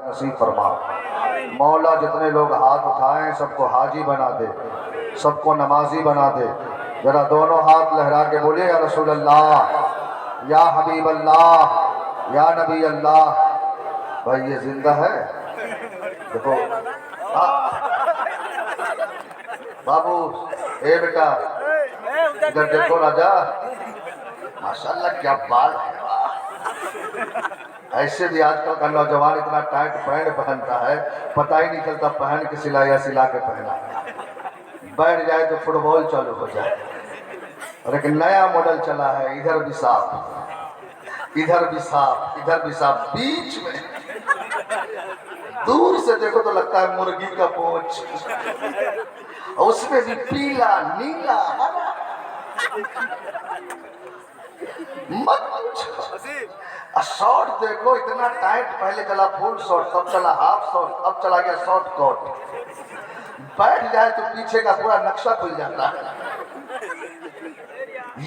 नसीब फरमा। मौला जितने लोग हाथ उठाएं सबको हाजी बना दे, सबको नमाजी बना दे। जरा दोनों हाथ लहरा के बोले या रसूल अल्लाह, या हबीब अल्लाह, या नबी अल्लाह। भाई ये जिंदा है, देखो बाबू, ए बेटा इधर देखो राजा, माशाल्लाह क्या बाल है। ऐसे भी आजकल का नौजवान इतना टाइट पैंट पहनता है, पता ही नहीं चलता पहन के सिला या सिला के पहना। बैठ जाए तो फुटबॉल चालू हो जाए। और एक नया मॉडल चला है, इधर भी साफ, इधर भी साफ, इधर भी साफ, बीच में दूर से देखो तो लगता है मुर्गी का पोंछ, उसमें भी पीला नीला हरा। शॉर्ट देखो इतना टाइट, पहले चला फुल शॉर्ट, तब चला हाफ शॉर्ट, अब चला गया शॉर्ट कोट। बैठ जाए तो पीछे का पूरा नक्शा खुल जाता है।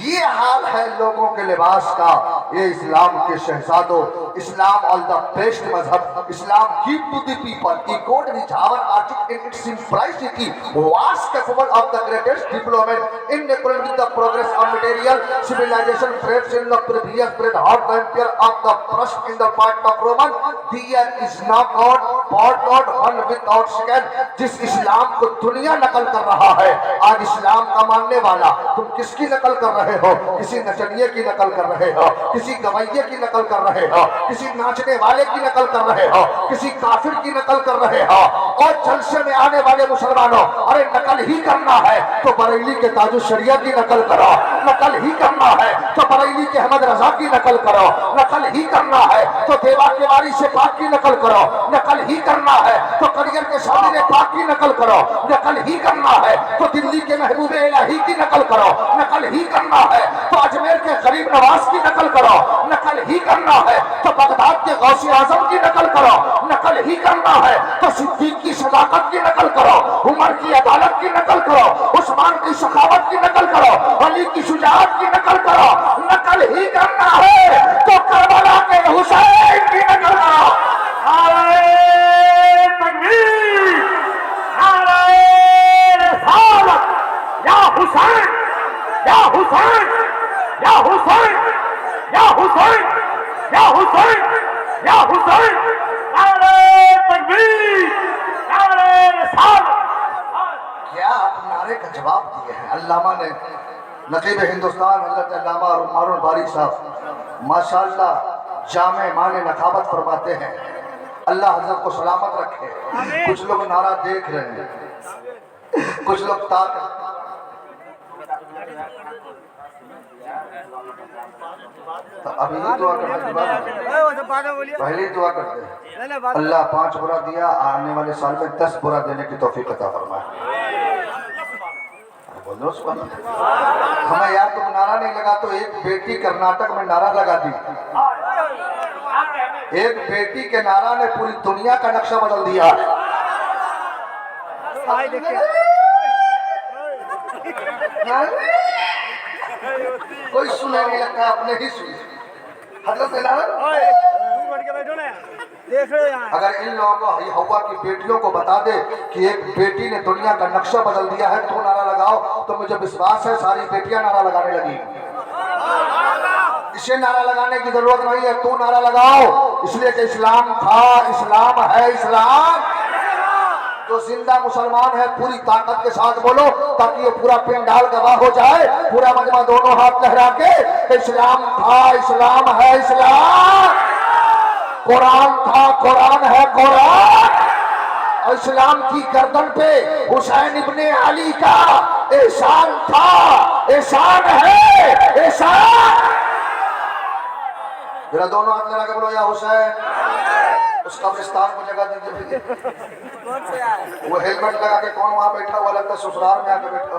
ये हाल है लोगों के लिबास का। ये इस्लाम के शहजादों, इस्लाम ऑल द बेस्ट मजहब, Islam give to the people a code which our article in its simplicity was capable of the greatest development in accordance with the progress of material civilization perhaps in the previous period hot empire of the first in the part of Roman there is no God but God one without second। जिस इस्लाम को दुनिया नकल कर रहा है, आज इस्लाम का मानने वाला तुम किसकी नकल कर रहे हो? किसी नचनिए की नकल कर रहे हो, किसी गवैये की नकल कर रहे हो, किसी नाचने वाले की नकल कर रहे हो, किसी काफिर की नकल कर रहे हो। और जलसे में आने वाले मुसलमानों, अरे नकल ही करना है तो बरेली के ताजु शरिया की नकल करो, नकल ही करना है तो बरेली के अहमद रजा की नकल करो, नकल ही करना है तो देवा के वारी से पाक की नकल करो, नकल ही करना है तो करियर के शादी ने पाक की नकल करो, नकल ही करना है तो दिल्ली के महबूब इलाही की नकल करो, नकल ही करना है तो अजमेर के गरीब नवाज की नकल करो, नकल ही करना है तो बगदाद के गौसे आजम की नकल करो, नकल ही करना है तो सिद्दीक की सदाकत की नकल करो, उमर की अदालत की नकल करो, उस्मान की सखावत की नकल करो, अली की शुजाअत की नकल करो। नकल ही करना है तो करबला के हुसैन की नकल करो। नारे तकबीर, नारे रिसालत, या हुसैन, या हुसैन, या हुसैन, या हुसैन, या हुसैन, या हुसैन। नारे तकबीर, नारे रिसालत। क्या आप नारे का जवाब दिए हैं। अल्लामा ने, नकीब हिंदुस्तान हज़रत अल्लामा मारून बारी साहब माशाअल्लाह जामे माने नखावत फरमाते हैं। अल्लाह हजरत को सलामत रखे। कुछ लोग नारा देख रहे हैं, कुछ लोग ताक। तो अभी दुआ करने पहले दुआ करते हैं, अल्लाह 5 बुरा दिया, आने वाले साल में 10 बुरा देने की तौफीक अता फरमाए। हमें यार तुम नारा नहीं लगा तो एक बेटी कर्नाटक में नारा लगा दी, एक बेटी के नारा ने पूरी दुनिया का नक्शा बदल दिया। कोई सुने नहीं लगता, अपने ही सुने। अगर इन लोगों को हवा की बेटियों को बता दे कि एक बेटी ने दुनिया का नक्शा बदल दिया है, तो नारा लगाओ, तो मुझे विश्वास है सारी बेटियां नारा लगाने लगी। इसे नारा लगाने की जरूरत नहीं है, तू नारा लगाओ, इसलिए कि इस्लाम था, इस्लाम है, इस्लाम। जो जिंदा मुसलमान है पूरी ताकत के साथ बोलो, ताकि ये पूरा पिंडाल गवाह हो जाए, पूरा मजमा दोनों हाथ लहरा के, इस्लाम था, इस्लाम है, इस्लाम। कुरान था, कुरान है, कुरान। इस्लाम की गर्दन पे हुसैन इब्ने अली का एहसान था, एहसान है, एहसान। जरा दोनों हाथ लगा के बोलो या हुसैन। उस कब्रिस्तान को जगह दीजिए। वो हेलमेट लगा के कौन वहां बैठा हुआ लगता है, ससुराल में आके बैठा।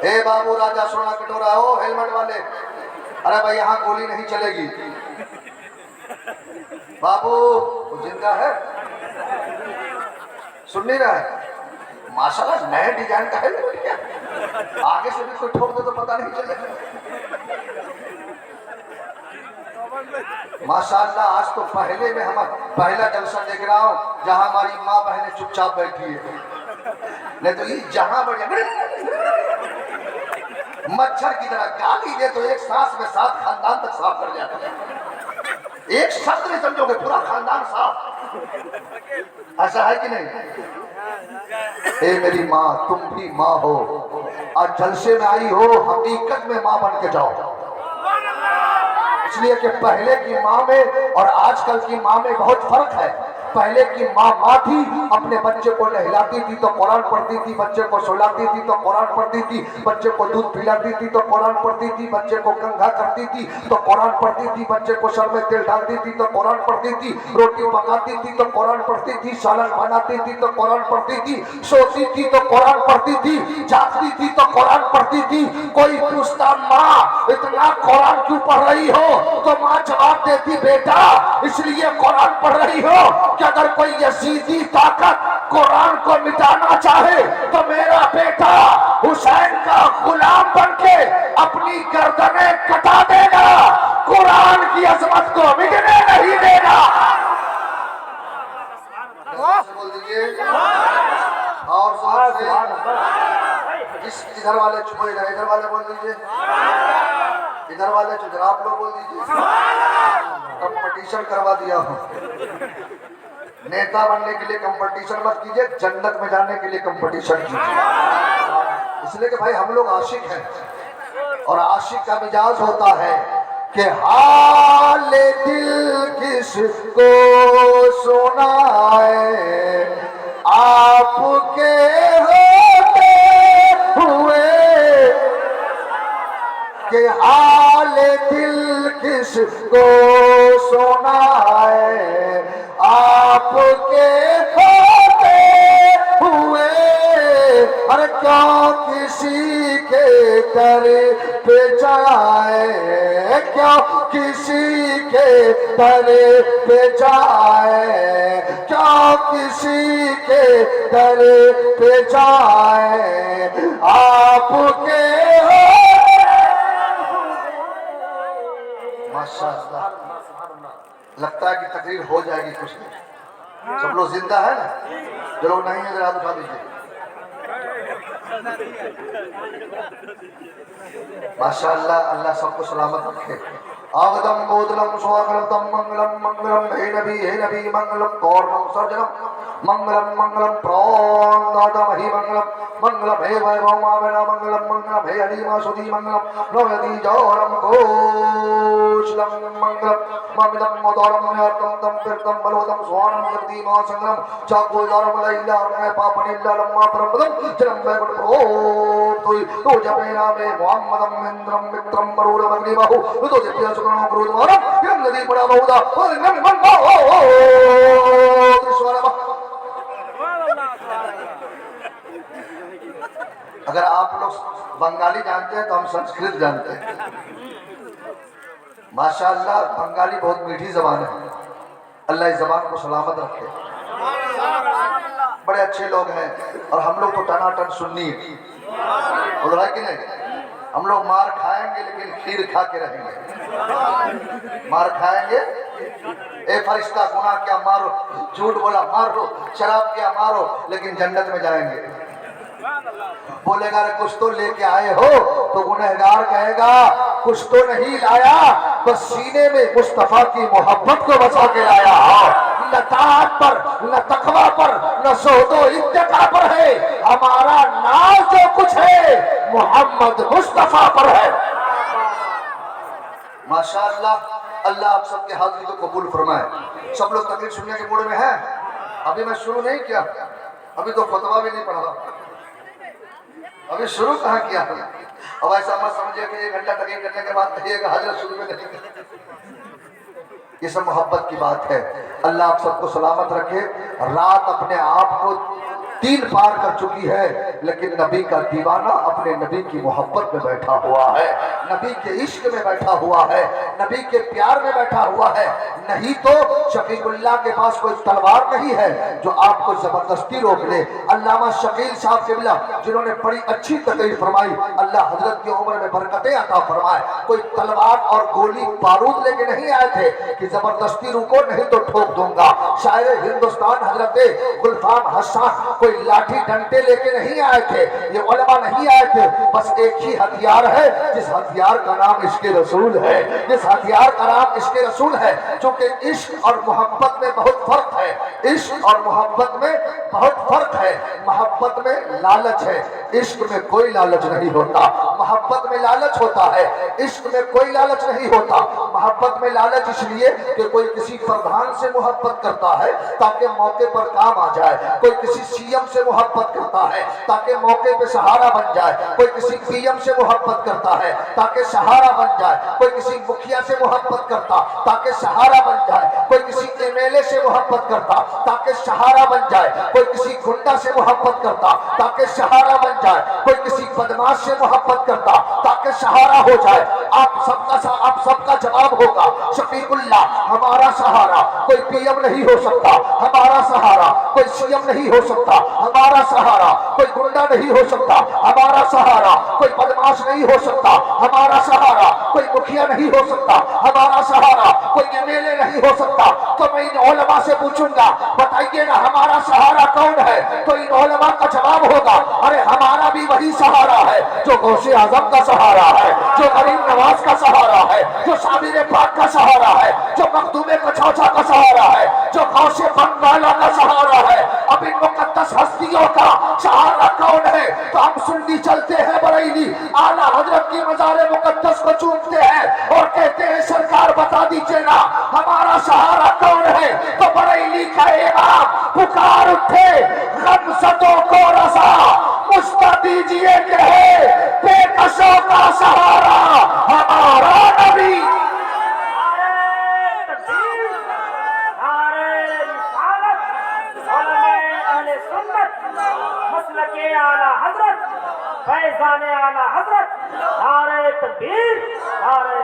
ए बाबू राजा सोना कटोरा हो हेलमेट वाले, अरे भाई यहाँ गोली नहीं चलेगी। बाबू वो जिंदा है, सुन नहीं रहा है। माशाल्लाह नए डिजाइन का है, आगे से भी कोई ठोक दे तो पता नहीं चलेगा। माशाअल्लाह आज तो पहले में हम पहला जलसा देख रहा हूँ जहाँ हमारी माँ बहनें चुपचाप बैठी है, नहीं तो ये जहाँ बढ़िया मच्छर की तरह गाली दे तो एक सांस में 7 खानदान तक साफ कर जाता है। एक शब्द में समझोगे पूरा खानदान साफ। ऐसा है कि नहीं? ए मेरी माँ, तुम भी माँ हो, आज जलसे में आई हो, हकीकत में माँ बन के जाओ। इसलिए कि पहले की माँ में और आजकल की माँ में बहुत फर्क है। पहले की माँ थी, अपने बच्चे को नहलाती थी तो कुरान पढ़ती थी, बच्चे को सुलाती थी तो कुरान पढ़ती थी, बच्चे को दूध पिलाती थी तो कुरान पढ़ती थी, बच्चे को कंघा करती थी तो कुरान पढ़ती थी, बच्चे को सर में तेल डालती थी तो कुरान पढ़ती थी, रोटी पकाती थी तो कुरान पढ़ती थी, सालन बनाती थी तो कुरान पढ़ती थी, सोती थी तो कुरान पढ़ती थी, जागती थी तो कुरान पढ़ती थी। कोई पूछता माँ इतना कुरान क्यों पढ़ रही हो, तो माँ जवाब देती बेटा इसलिए कुरान पढ़ रही हो कि अगर कोई यजीदी ताकत कुरान को मिटाना चाहे तो मेरा बेटा हुसैन का गुलाम बनके अपनी गर्दनें कटा देगा, कुरान की अजमत को मिटने नहीं देगा। बोल दीजिए और इधर वाले चुप हो जाए, इधर वाले बोल दीजिए, इधर वाले चुप, आप लोग बोल दीजिए। कंपटीशन करवा दिया हूँ, नेता बनने के लिए कंपटीशन मत कीजिए, जन्नत में जाने के लिए कंपटीशन कीजिए। इसलिए कि भाई हम लोग आशिक हैं और आशिक का मिजाज होता है कि हाल दिल किसको सुनाए, आपके होते हुए कि हाल दिल किसको सुनाए, आपके होते हुए। अरे क्यों किसी के दर पे जाए, क्यों किसी के दर पे जाए, क्यों किसी के दर पे जाए, आपके माशाअल्लाह। लगता है कि तकरीर हो जाएगी कुछ नहीं। सब लोग जिंदा है ना? जो लोग नहीं है जरा उठा दीजिए। माशाअल्लाह, अल्लाह सबको सलामत रखे। आगदम बोधलम स्वागतम मंगलम मंगलम हे नबी मंगलम कौर्णम सर्जनम मंगलम मंगलम प्राणदातम ही मंगलम मंगलम हे वैभव मावेला मंगलम मंगलम हे हरिमा सुधी मंगलम नवयति जौरम कोशलम मंगलम ममिदम मोदरम न्यातम तम तीर्थम बलोदम स्वानम जगदी मा संगम चाको जौरम लैला मैं पापनिल्ला लम्मा परमदम जलम बैकुट प्रोतुई तो जपे नामे मुहम्मदम इंद्रम मित्रम मरूरम अग्निबाहु तो जपिया सुकरणो क्रोधवारम यम नदी पड़ा बहुदा नम मन ओ कृष्ण। अगर आप लोग बंगाली जानते हैं तो हम संस्कृत जानते हैं। माशाअल्लाह, बंगाली बहुत मीठी जबान है, अल्लाह इस जबान को सलामत रखे। बड़े अच्छे लोग हैं और हम लोग तो टनाटन सुन्नी है, बोल रहा है कि नहीं? हम लोग मार खाएंगे लेकिन खीर खा के रहेंगे। मार खाएंगे, ए फरिश्ता गुनाह क्या मारो, झूठ बोला मारो, शराब क्या मारो, लेकिन जन्नत में जाएंगे। बोलेगा रे कुछ तो लेके आए हो, तो गुनहगार कहेगा कुछ तो नहीं लाया, बस सीने में मुस्तफा की मोहब्बत को बचा के लाया। न ताकत पर, न तकवा पर, न सोदो इत्तेका पर है, हमारा नाज जो कुछ है मोहम्मद मुस्तफा पर है। माशाअल्लाह, अल्लाह आप सबके हाजिरी को कबूल फरमाए। सब लोग तकरीर सुनने के मूड में हैं? अभी मैं शुरू नहीं किया, अभी तो फतवा भी नहीं पढ़ा, अभी शुरू कहाँ किया। अब ऐसा मत समझिए कि 1 घंटा तकरीर करने के बाद कहिएगा हजरत शुरू में नहीं। ये सब मोहब्बत की बात है। अल्लाह आप सबको सलामत रखे। रात अपने आप को 3 पार कर चुकी है, लेकिन नबी का दीवाना अपने नबी की मोहब्बत में बैठा हुआ है, नबी के इश्क में बैठा हुआ है, नबी के प्यार में बैठा हुआ है। नहीं तो शफीकुल्लाह के पास कोई तलवार नहीं है जो आपको जबरदस्ती रोक ले। अल्लामा शकील साहब किबला जिन्होंने बड़ी अच्छी तकरीर फरमाई, अल्लाह हजरत की उम्र में बरकतें अता फरमाए। कोई तलवार और गोली बारूद लेके नहीं आए थे कि जबरदस्ती रुको नहीं तो ठोक दूंगा। शायर हिंदुस्तान हजरत गुलफाम हसन कोई लाठी डंडे लेके नहीं आए थे, ये उलमा नहीं आए थे। बस एक ही हथियार है, जिस हथियार का नाम इश्क रसूल है, जिस हथियार का नाम इश्क रसूल है। क्योंकि इश्क और मोहब्बत में बहुत फर्क है, इश्क और मोहब्बत में बहुत फर्क है। मोहब्बत में लालच है, इश्क में कोई लालच नहीं होता। मोहब्बत में लालच होता है, इश्क में कोई लालच नहीं होता। मोहब्बत में लालच इसलिए कि कोई किसी प्रधान से मोहब्बत करता है ताकि मौके पर काम आ जाए, कोई किसी सीएम से मोहब्बत करता है ताकि मौके पे सहारा बन जाए, कोई किसी पीएम से मोहब्बत करता है ताकि सहारा बन जाए, कोई किसी मुखिया से मोहब्बत करता ताकि सहारा बन जाए, कोई किसी एमएलए से मोहब्बत करता ताकि सहारा बन जाए, कोई किसी गुंडा से मोहब्बत करता ताकि सहारा बन जाए, कोई किसी बदमाश से मोहब्बत करता ताकि सहारा हो जाए। आप सबका जवाब होगा शफीकुल्लाह हमारा सहारा, कोई पीएम नहीं हो सकता हमारा सहारा, कोई सीएम नहीं हो सकता हमारा सहारा, कोई गुंडा नहीं हो सकता हमारा सहारा, कोई बदमाश नहीं हो सकता हमारा सहारा, कोई मुखिया नहीं हो सकता हमारा सहारा, कोई एमएलए नहीं हो सकता। तो मैं इन उलमा से पूछूंगा, बताइए ना हमारा सहारा कौन है? तो इन उलमा का जवाब होगा, अरे हमारा भी वही सहारा है जो गौसे आजम का सहारा है, जो गरीब नवाज का सहारा है, जो साबिर पाक का सहारा है, जो मखदूम कचौचा का सहारा है, जो गौसे बंगाला का सहारा है। अब इन मुकद्दस हस्तियों का सहारा कौन है? तो हम सुन्नी चलते हैं बरेली, आला हजरत की मज़ार मुकद्दस को चूमते हैं और कहते हैं सरकार बता दीजिए ना हमारा सहारा कौन है? तो बरेली का इमाम पुकार उठे, गमज़दों को रज़ा मुझको दीजिए कहे, बेकसों का सहारा हमारा नबी। आला हजरत फैजान आला हजरत नारे तकबीर नारे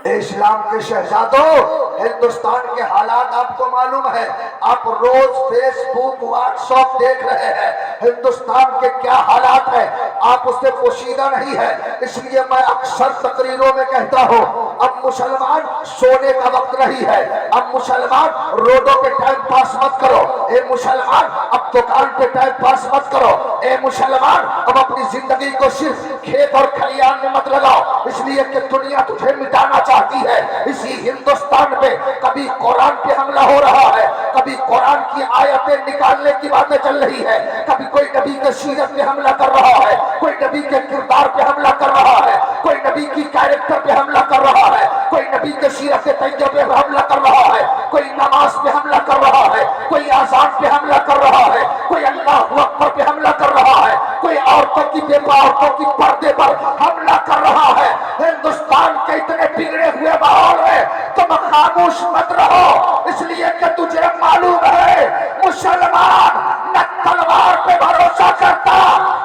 इस्लाम के शहजादों, हिंदुस्तान के हालात आपको मालूम है, आप रोज फेसबुक व्हाट्सएप देख रहे हैं, हिंदुस्तान के क्या हालात है आप उससे पोशीदा नहीं है। इसलिए मैं अक्सर तकरीरों में कहता हूँ, अब मुसलमान सोने का वक्त नहीं है, अब मुसलमान रोडों पे टाइम पास मत करो, ए मुसलमान अब दुकान पे टाइम पास मत करो, ए मुसलमान अब अपनी जिंदगी को सिर्फ खेत और खलियान में मत लगाओ, इसलिए कि दुनिया तुझे मिटाना चाहती है। इसी हिंदुस्तान में कभी कुरान पे हमला हो रहा है, कभी कुरान की आयतें निकालने की बातें चल रही है, कभी कोई नबी के सीरत पे हमला कर रहा है, कोई नबी के किरदार पे हमला कर रहा है, कोई नबी की कैरेक्टर पे हमला कर रहा है, कोई नबी के सीरत तैयबे पे हमला कर रहा है, कोई नमाज पे हमला कर रहा है, कोई आजान पे हमला कर रहा है, कोई अल्लाह अकबर पे हमला कर रहा है, कोई औरतों की औरतों की पर्दे पर हमला कर रहा है। हिंदुस्तान के इतने बिगड़े हुए माहौल में तुम खामोश मत रहो, इसलिए कि तुझे मालूम है मुसलमान न तलवार पे भरोसा करता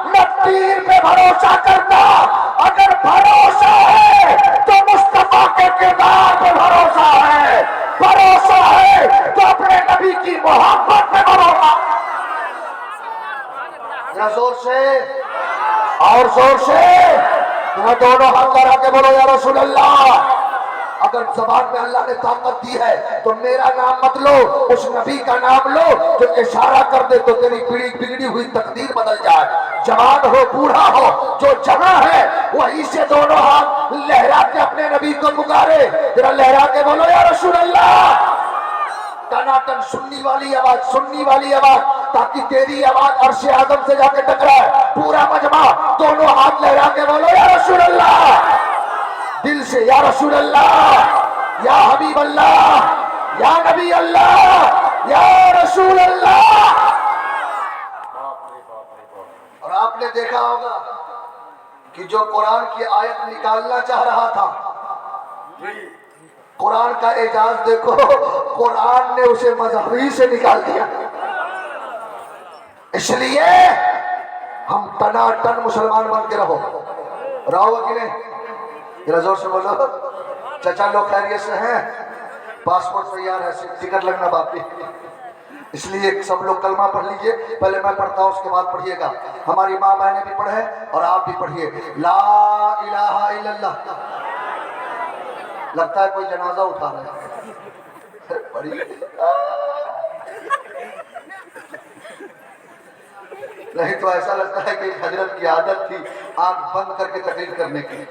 न तीर पे भरोसा करता, अगर भरोसा है तो मुस्तफा के किरदार पे भरोसा है, भरोसा है तो अपने नबी की मोहब्बत पे भरोसा। जोर से और जोर से तुम्हें दोनों हाथ लगा के बोलो या रसूल अल्लाह। अगर जबान में अल्लाह ने ताकत दी है तो मेरा नाम मत लो, उस नबी का नाम लो जो इशारा कर दे तो तेरी बिगड़ी हुई तकदीर बदल जाए। जवान हो बूढ़ा हो, जो जहां है वहीं से दोनों हाथ लहरा के अपने नबी को पुकारे, जरा लहरा के बोलो या रसूल अल्लाह। टनाटन सुन्नी वाली आवाज ताकि तेरी आवाज अर्शे आदम से जाके टकराए। पूरा मजमा दोनों हाथ लहरा के बोलो या रसूल अल्लाह, दिल से या रसूल अल्लाह, या हबीब अल्लाह, या नबी अल्लाह, या रसूल अल्लाह। और आपने देखा होगा कि जो कुरान की आयत निकालना चाह रहा था कुरान का एजाज देखो, कुरान ने उसे मजहबी से निकाल दिया। इसलिए हम टनाटन मुसलमान बन के रहोगे कि नहीं? जरा जोर से बोलो। चाचा लोग खैरियत से हैं? पासपोर्ट तैयार है, टिकट लगना बाकी। इसलिए सब लोग कलमा पढ़ लीजिए, पहले मैं पढ़ता हूँ उसके बाद पढ़िएगा। हमारी माँ बहनें भी पढ़े और आप भी पढ़िए। ला इलाहा इल्लल्लाह। लगता है कोई जनाजा उठा रहा है। पढ़िए। नहीं तो ऐसा लगता है कि हजरत की आदत थी आंख बंद करके तकरीर करने की।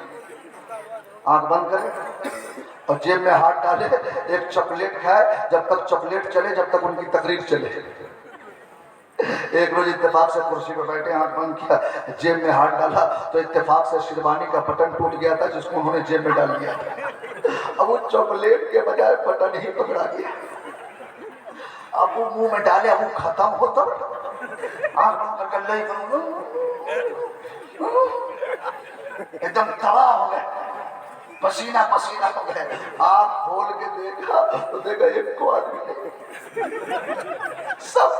आंख बंद करें और जेब में हाथ डाले, एक चॉकलेट खाए, जब तक चॉकलेट चले जब तक उनकी तकरीर चले। एक रोज इत्तेफाक से कुर्सी पर बैठे, आंख बंद किया, जेब में हाथ डाला तो इत्तेफाक से शेरवानी का बटन टूट गया था जिसको उन्होंने जेब में डाल दिया था। अब वो चॉकलेट के बजाय बटन ही पकड़ा गया। अब वो मुंह में डाले, अब वो खत्म होता, आंख बंद करके नहीं करूंगा, एकदम तबाह हो गए, पसीना पसीना हो गए। आंख खोल के देखा तो देखा एक को आदमी नहीं, सब।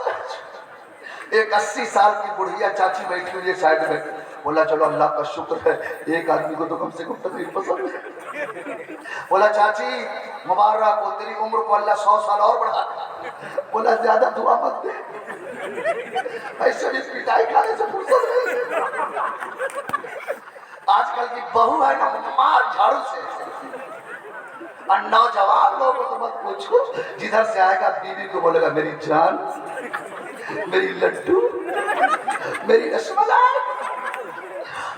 एक 80 साल की बुढ़िया चाची बैठी हुई है साइड में। बोला चलो अल्लाह का शुक्र है, एक आदमी को तो कम से कम तकलीफ पसंद है। बोला चाची मुबारक हो, तेरी उम्र को अल्लाह 100 साल और बढ़ा। बोला ज्यादा दुआ मत दे, ऐसे भी पिटाई खाने से फुर्सत नहीं। आजकल की बहू है ना, मार झाड़ू से। और नौजवान लोगों को मत पूछो, जिधर से आएगा बीवी को बोलेगा मेरी जान, मेरी लड्डू, मेरी रसमलाई।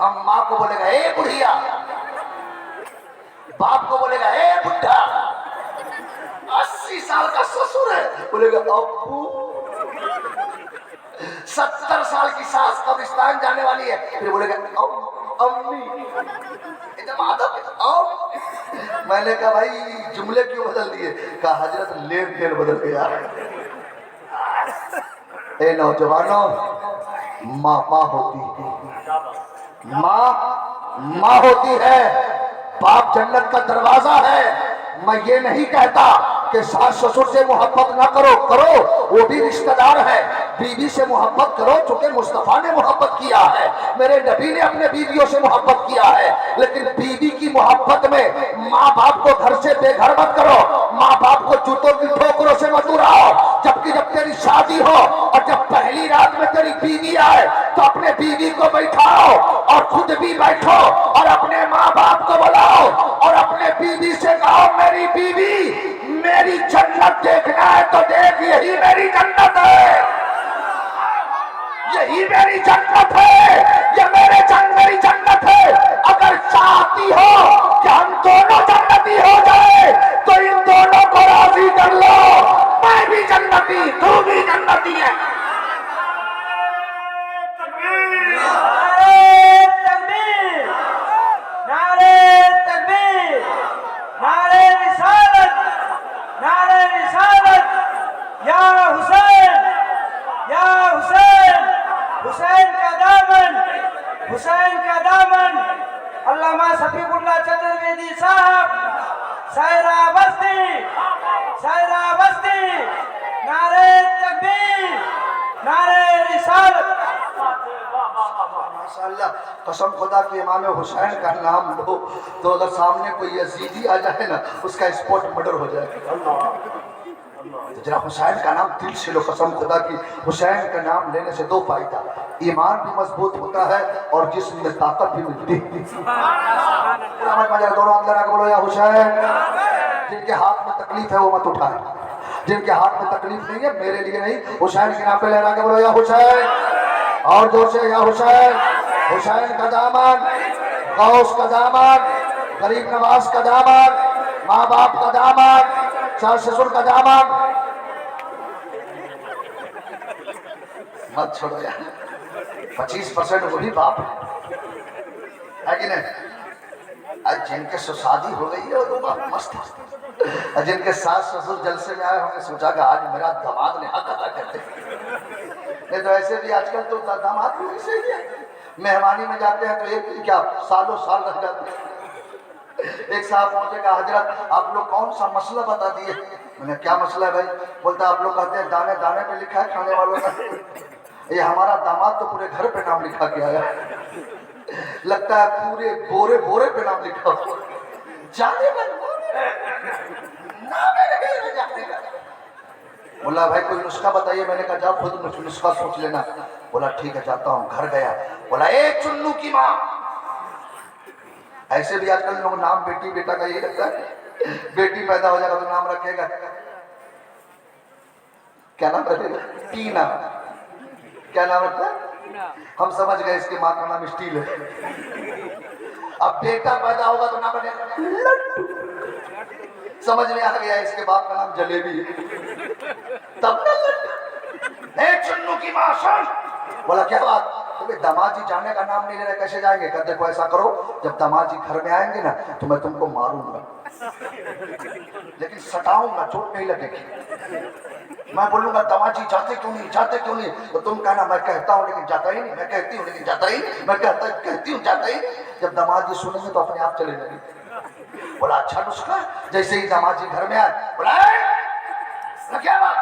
अब माँ को बोलेगा ए बुढ़िया, बाप को बोलेगा ए बुढ़ा। 80 साल का ससुर है, बोलेगा अब्बू। 70 साल की सास कब्रिस्तान जाने वाली है, फिर बोलेगा अम्मी। एकदम आदत। मैंने कहा भाई जुमले क्यों बदल दिए? कहा हजरत लेन देन बदल गया। ए नौजवानों, माँ होती है, माँ होती है, बाप जन्नत का दरवाजा है। मैं ये नहीं कहता कि सास ससुर से मोहब्बत ना करो, वो भी रिश्तेदार है। बीवी से मोहब्बत करो, चूंकि मुस्तफा ने मोहब्बत किया है, मेरे नबी ने अपने बीवियों से मोहब्बत किया है। लेकिन बीवी की मोहब्बत में माँ बाप को घर से बेघर मत करो, माँ बाप को जूतों की ठोकरों से मत उड़ाओ। जबकि जब तेरी शादी हो और जब पहली रात में तेरी बीवी आए तो अपने बीवी को बैठाओ और खुद भी बैठो और अपने माँ बाप को बुलाओ और अपने बीवी से कहो मेरी बीवी, मेरी जन्नत देखना है तो देख, यही मेरी जन्नत है, यही मेरी जन्नत है, ये मेरी जन्नत है। अगर चाहती हो कि हम दोनों जन्नती हो जाए तो इन दोनों को राजी कर लो। मैं भी जन्नती, तू भी जन्नती है। हुसैन का दामन अल्लामा शफीकुल्लाह चतुर्वेदी साहब, शायरा बस्ती, नारे तकबीर, नारे रिसालत। माशाअल्लाह, कसम खुदा के इमाम हुसैन का नाम लो तो अगर सामने कोई यजीदी आ जाए ना, उसका स्पॉट मर्डर हो जाएगा। तो जरा हुसैन का नाम दिल से लो, कसम खुदा की। हुसैन का नाम लेने से 2 फायदा, ईमान भी मजबूत होता है और जिस्म में ताकत भी मिलती है। दोनों अंदर आके बोलो या हुसैन। जिनके हाथ में तकलीफ है वो मत उठाए, जिनके हाथ में तकलीफ नहीं है, मेरे लिए नहीं, हुसैन के नाम पे लहरा के बोलो या हुसैन। और जोर से या हुसैन। हुसैन का दामन, गौस का दामन, गरीब नवाज का दामन, माँ बाप का दामन, सास ससुर का दामन मत छोड़ो यार। 25% वो भी बाप है कि नहीं? आज जिनके शादी हो गई है वो तो बाप मस्त है। जिनके सास ससुर जलसे में आए होंगे, सोचा कि आज मेरा दामाद ने हक अदा कर दे। नहीं तो ऐसे भी आजकल तो दामाद भी वैसे ही है, मेहमानी में जाते हैं तो एक क्या सालों साल रह जाते हैं। एक साहब मुझे कहा, हजरत आप लोग कौन सा मसला बता दिए। मैंने क्या मसला है भाई? बोलता आप लोग कहते हैं दाने दाने पे लिखा है खाने वालों का। ये हमारा दामाद तो पूरे घर पे नाम लिखा के आया, लगता है पूरे बोरे बोरे पे नाम लिखा हो। जाने का नाम नहीं जाने का। बोला भाई कोई नुस्खा बताइए। मैंने कहा जाओ खुद नुस्खा सोच लेना। बोला ठीक है जाता हूँ। घर गया, बोला एक चुन्नू की माँ। ऐसे भी आजकल लोग नाम बेटी बेटा का यही रखता है, बेटी पैदा हो जाएगा तो नाम रखेगा क्या नाम रखेगा? टीना। क्या नाम रखता है? हम समझ गए इसके माँ का नाम स्टील है। अब बेटा पैदा होगा तो नाम रखेगा लड्डू। समझ में आ गया इसके बाप का नाम जलेबी है, तब ना लड्डू। एक चुन्नू की माँ सुन। बोला क्या बात? तो दामाद जी जाने का नाम नहीं ले रहे, कैसे जाएंगे? कहते देखो ऐसा करो, जब दामाद जी घर में आएंगे ना तो मैं तुमको मारूंगा, लेकिन सताऊंगा, चोट नहीं लगेगी। मैं बोलूंगा दामाद जी जाते क्यों नहीं, जाते क्यों नहीं? तो तुम कहना मैं कहता हूँ लेकिन जाता ही नहीं, मैं कहती हूँ लेकिन जाता ही नहीं, मैं कहती हूँ जाता ही। जब दामाद जी सुनेंगे तो अपने आप चले जाएंगे। बोला अच्छा नुस्खा। जैसे ही दामाद जी घर में आए, बोला क्या बात,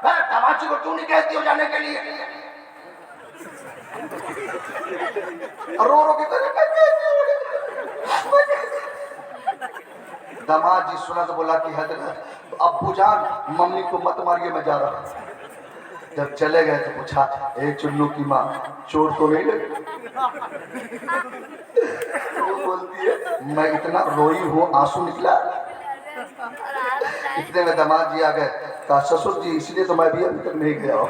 दामाद जी को क्यों नहीं कहती हो जाने के लिए? रो रो के दामाद जी सुना तो बोला कि हजरत अब्बू जान मम्मी को मत मारिए, मैं जा रहा हूं। जब चले गए तो पूछा एक चुन्नू की माँ चोट तो नहीं लगी? वो बोलती है मैं इतना रोई हूँ, आंसू निकला। इतने में दामाद जी आ गए, कहा ससुर जी इसलिए तो मैं भी अभी तक नहीं गया हूँ।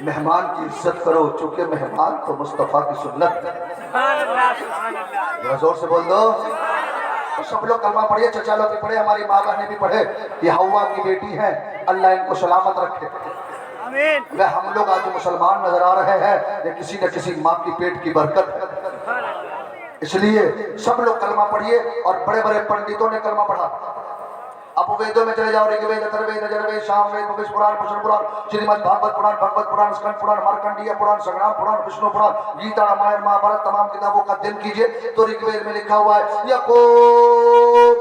मेहमान की इज्जत करो, चूंकि मेहमान तो मुस्तफा की सुन्नत है। जोर से बोल दो। तो सब लोग कलमा पढ़िए, चचा लोग भी पढ़े, हमारी माँ बहनें भी पढ़े। ये हवा की बेटी है, अल्लाह इनको सलामत रखे। वे हम लोग आज मुसलमान नजर आ रहे हैं, ये किसी न किसी माँ की पेट की बरकत है। इसलिए सब लोग कलमा पढ़िए। और बड़े बड़े पंडितों ने कलमा पढ़ा। आप वेदों में चले जाओ, ऋग्वेद, अथर्ववेद, यजुर्वेद, सामवेद, भविष्य पुराण, भूषण पुराण, श्रीमद् भागवत पुराण, भगवत पुराण, स्कंद पुराण, मार्कंडेय पुराण, संग्राम पुराण, विष्णु पुराण, गीता, रामायण, महाभारत, तमाम किताबों का अध्ययन कीजिए तो ऋग्वेद में लिखा हुआ है यको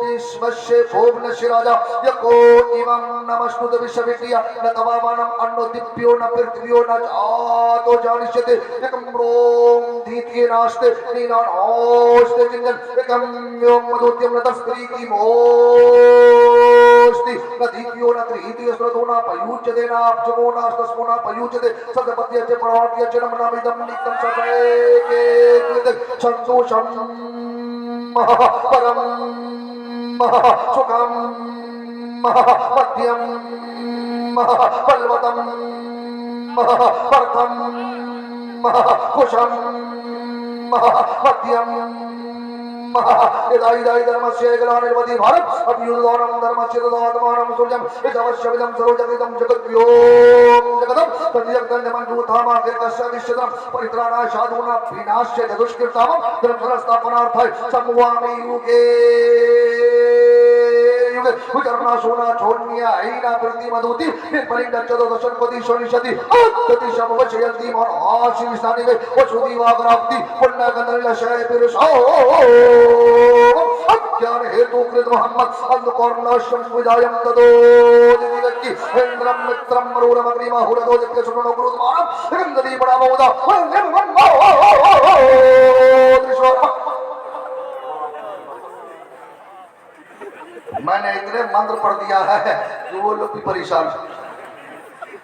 विश्वस्य भुवनस्य राजा यको इमं नमस्तुत विश्वविद्या न तवामानम अन्नो दिव्यो न पृथ्व्यो न आतो जानिष्यते एकं रोम धीतिये नास्ते नीनान ओस्ते किंजन एकं योम मधुत्यम न तस्प्रीति मो नदीप्यो न त्रिहितियो स्रतो न पयुज्यते न अपजमो न तस्मो न पयुज्यते सदपत्यचे परात्यचे नमनामिदं नित्यं सदैके संतोषं परम सुखं मध्यं बलवतं परतं कुशं मध्यं इदाई धर्मस्य ग्लानिर्वति भारत अभ्युदोनं धर्मस्य तदात्मानं सूर्यं इदवश्यमिदं सरोजमिदं जगद्व्योम जगदं तद्यगन्धमञ्जूथामा कीर्तस्य विश्वदं परित्राणाय साधूनां विनाश्य दुष्कृतामं धर्मस्थापनार्थाय सम्मुवामि युगे युगे विकर्णा सोना छोन्या ऐना प्रति मधुति निर्पलिंग चतुर्दशन पति शनिशति अत्ति समवचयन्ति मन आशीष स्थानि में वसुधि वागराप्ति पुण्य गंधर्ल शय पिरुषो अज्ञान हेतु कृत मोहम्मद अंधकर्णाश्रम विदायं तदो दिव्यक्ति इंद्रम मित्रम मरुरम अग्रिमा हुरदो दिव्य सुनो गुरु मानव गंधरी बड़ा बहुदा मैंने इतने मंत्र पढ़ दिया है कि वो लोग भी परेशान,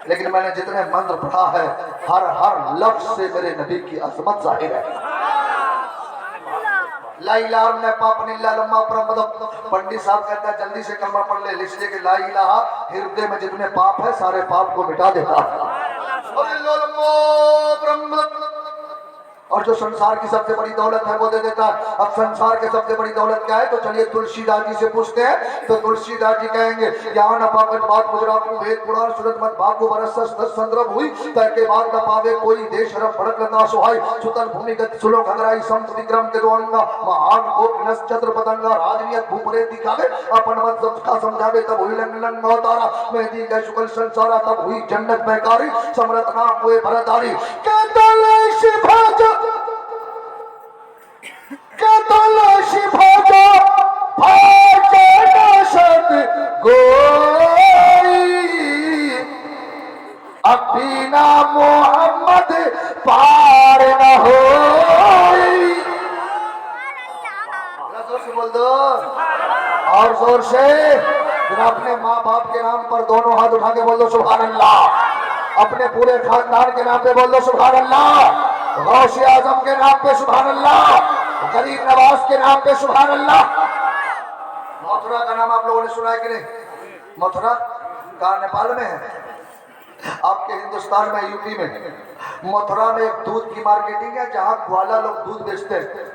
लेकिन मैंने जितने मंत्र पढ़ा है हर हर लफ्ज से मेरे नबी की अजमत जाहिर है। ला इलाहा इल्लल्लाह पाप निल्ला लम्मा परमदम। पंडित साहब कहता है जल्दी से कलमा पढ़ ले, इसलिए कि ला इलाहा हृदय में जितने पाप है सारे पाप को मिटा देता है। और जो संसार की सबसे बड़ी दौलत है वो दे देता है। अब संसार के सबसे बड़ी दौलत क्या है? तो चलिए तुलसीदास जी से पूछते हैं। तो तुलसीदास जी कहेंगे यहाँ न पावत बात गुजरात वेद पुराण सुरत मत भागो बरस संद्रभ हुई तय बाद न पावे कोई देश रब भड़क लता सुहाई सुतल भूमिगत सुलो घगराई संत विक्रम के दो अंगा महान गोप नस चतुर पतंगा राजनियत भूपरे दिखावे अपन मत सबका समझावे तब हुई लंग लंग अवतारा मेहदी का शुक्ल संसारा तब हुई जन्नत महकारी समरत नाम हुए भरतारी। ভজ কে তুলসী ভজ ভজন সদ গোই अबीना मोहम्मद पार न हो। जोर से बोल दो और जोर से। फिर अपने माँ बाप के नाम पर दोनों हाथ उठा के बोल दो सुभान अल्लाह। अपने पूरे खानदान के नाम पे बोल दो सुभान अल्लाह। गौसे आजम के नाम पे सुभान अल्लाह। गरीब नवाज के नाम पे सुभान अल्लाह। मथुरा का नाम आप लोगों ने सुना है कि नहीं? मथुरा कहाँ नेपाल में है? आपके हिंदुस्तान में, यूपी में मथुरा में एक दूध की मार्केटिंग है जहां ग्वाला लोग दूध बेचते हैं।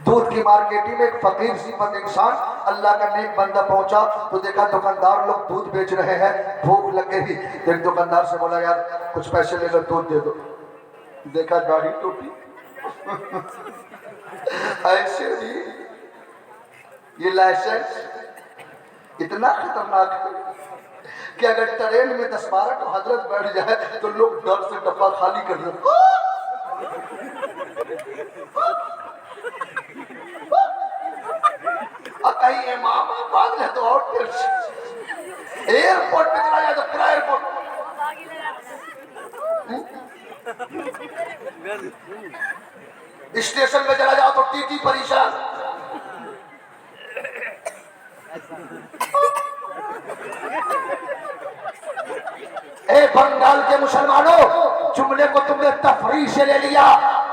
दूध की मार्केटिंग में एक फकीर सिफत इंसान अल्लाह का नेक बंदा पहुंचा तो देखा दुकानदार लोग दूध बेच रहे हैं, भूख लग गई तो एक दुकानदार से बोला यार कुछ पैसे ले लो दूध दे दो। देखा दाढ़ी टोपी ऐसे भी ये लाइसेंस इतना खतरनाक है कि अगर ट्रेन में 10-12 तो हजरत बैठ जाए तो लोग डर से डब्बा खाली कर देते। कहीं इमाम बात है तो और एयरपोर्ट पे चला जाए तो पूरा एयरपोर्ट स्टेशन पे चला जाओ तो टीटी परेशान। ए बंगाल के मुसलमानों, जुमले को तुमने तफरीह से ले लिया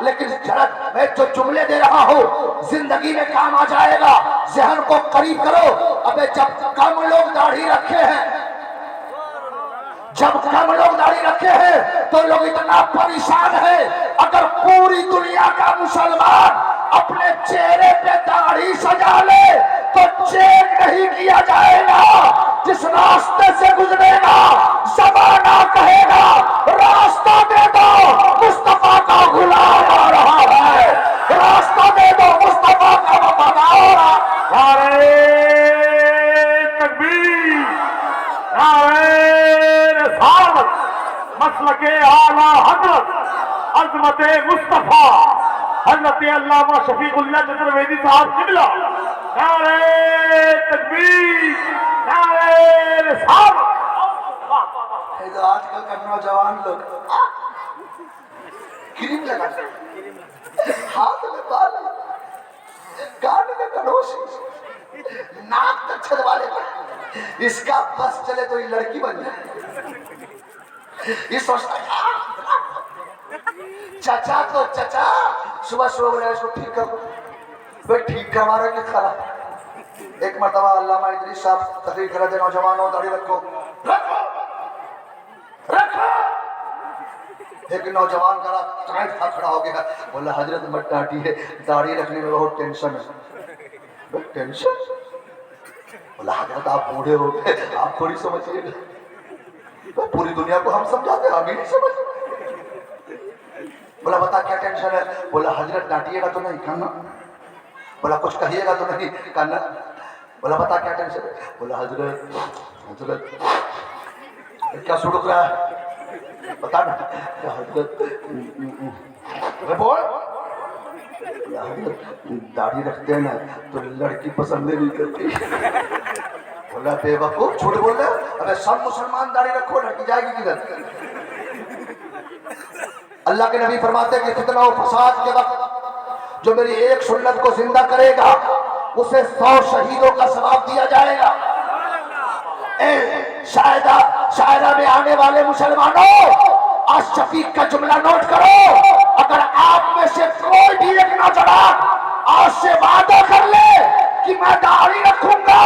लेकिन जरा मैं जो जुमले दे रहा हूँ जिंदगी में काम आ जाएगा। जहन को करीब करो। अबे जब कम लोग दाढ़ी रखे हैं, जब कम लोग दाढ़ी रखे हैं तो लोग इतना परेशान है। अगर पूरी दुनिया का मुसलमान अपने चेहरे पे दाढ़ी सजा ले तो चेक नहीं किया जाएगा। जिस रास्ते से गुजरेगा ज़माना कहेगा रास्ता दे दो, मुस्तफा का गुलाम आ रहा है। रास्ता दे दो, मुस्तफा का वफादार। नारे तकबीर, नारे रिसालत, मसलके आला हजरत अज़मत मुस्तफा हजरत अल्लामा शफीकुल्लाह चतुर्वेदी साहब किबला। नारे तकबीर, नारे रिसालत। तो आजकल का नौजवान लोग क्रीम लगाते, हाथ में बाल, कान में कनोशी, नाक तक छदवाले पर। इसका बस चले तो ये लड़की बन जाए। ये सोचता है चाचा तो चाचा सुबह सुबह बोला इसको ठीक कर, भाई ठीक करवा के खराब। एक मरतबा अल्लामा इदरीस साहब तकरीर कर रहे थे, नौजवानों दाढ़ी रखो रखो रखो। एक नौजवान जरा टाइट था खड़ा हो गया, बोला हजरत मत डांटिए, दाढ़ी रखने में बहुत टेंशन है। टेंशन? बोला हजरत आप बूढ़े हो गए, आप थोड़ी समझिएगा, पूरी दुनिया को हम समझाते हैं, हम ही नहीं समझते। बोला बता क्या टेंशन है? बोला हजरत डांटिएगा तो नहीं करना, बोला कुछ कहिएगा तो नहीं करना। बोला बता क्या टेंशन है? बोला हजरत हजरत क्या सुड़क रहा है बता ना। हजरत बोल, दाढ़ी रखते हैं ना तो लड़की पसंद नहीं करती। बोला बेवकूफ झूठ बोल रहे, अबे सब मुसलमान दाढ़ी रखो, लड़की जाएगी किधर? अल्लाह के नबी फरमाते कि फितना और फसाद के वक्त जो मेरी एक सुन्नत को जिंदा करेगा उसे 100 शहीदों का सवाब दिया जाएगा। शायरा में आने वाले मुसलमानों, आज शफीक का जुमला नोट करो। अगर आप में से कोई भी एक नौजवान आज से वादा कर ले कि मैं दाढ़ी रखूंगा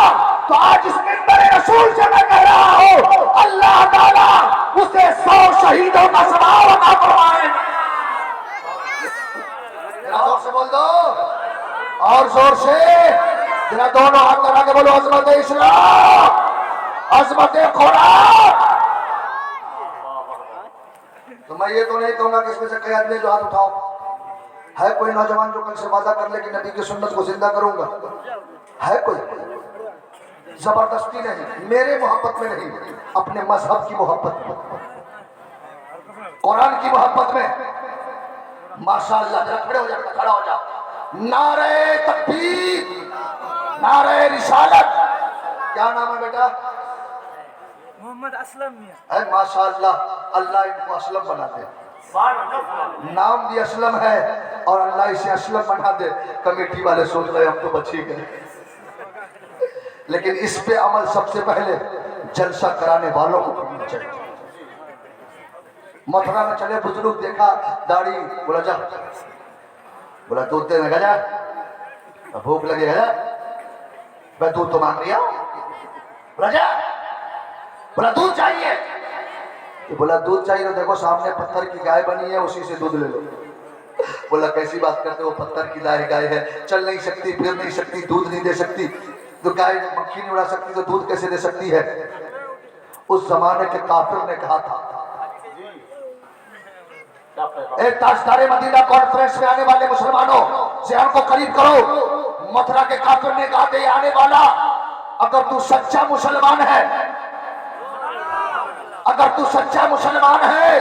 तो आज इस मिंबर रसूल से मैं कह रहा हूं अल्लाह ताला उसे 100 शहीदों का सवाब अता फरमाएगा। जोर से बोल दो और जोर से, जरा दोनों हाथ लगा के बोलो अज़मत इस्लाम, अज़मत कुरान। तो मैं ये तो नहीं कहूंगा कि इसमें से कई आदमी जो हाथ उठाओ। है कोई नौजवान जो कल से वादा कर ले कि नबी की सुन्नत को जिंदा करूंगा? है कोई? जबरदस्ती नहीं, मेरे मोहब्बत में नहीं, अपने मजहब की मोहब्बत में, कुरान की मोहब्बत में। माशाअल्लाह, जरा खड़े हो जा बेटा, खड़ा हो जा। नारे तकबीर, नारे रिसालत। क्या नाम है बेटा? मोहम्मद असलम मियां। है माशाअल्लाह, अल्लाह इनको असलम बना दे। नाम भी असलम है और अल्लाह इसे असलम बना दे। कमेटी वाले सोच रहे हम तो बच ही गए, लेकिन इस पे अमल सबसे पहले जलसा कराने वालों को करना चाहिए। मथुरा में चले बुजुर्ग, देखा दाढ़ी, बोला जा, बोला दूध देने गया, भूख लगे गया, मैं दूध तो मांग लिया, बोला जा, बोला दूध चाहिए, तो बोला दूध चाहिए तो देखो सामने पत्थर की गाय बनी है, उसी से दूध ले लो। बोला कैसी बात करते हो, पत्थर की गाय है, चल नहीं सकती, फिर नहीं सकती, दूध नहीं दे सकती, तो गाय मक्खी नहीं उड़ा सकती तो दूध कैसे दे सकती है? उस जमाने के काफिर ने कहा था। एक ताजदारे मदीना कॉन्फ्रेंस में आने वाले मुसलमानों ज़हन को करीब करो। मथुरा के काफिर ने कहा था, आने वाला अगर तू सच्चा मुसलमान है, अगर तू सच्चा मुसलमान है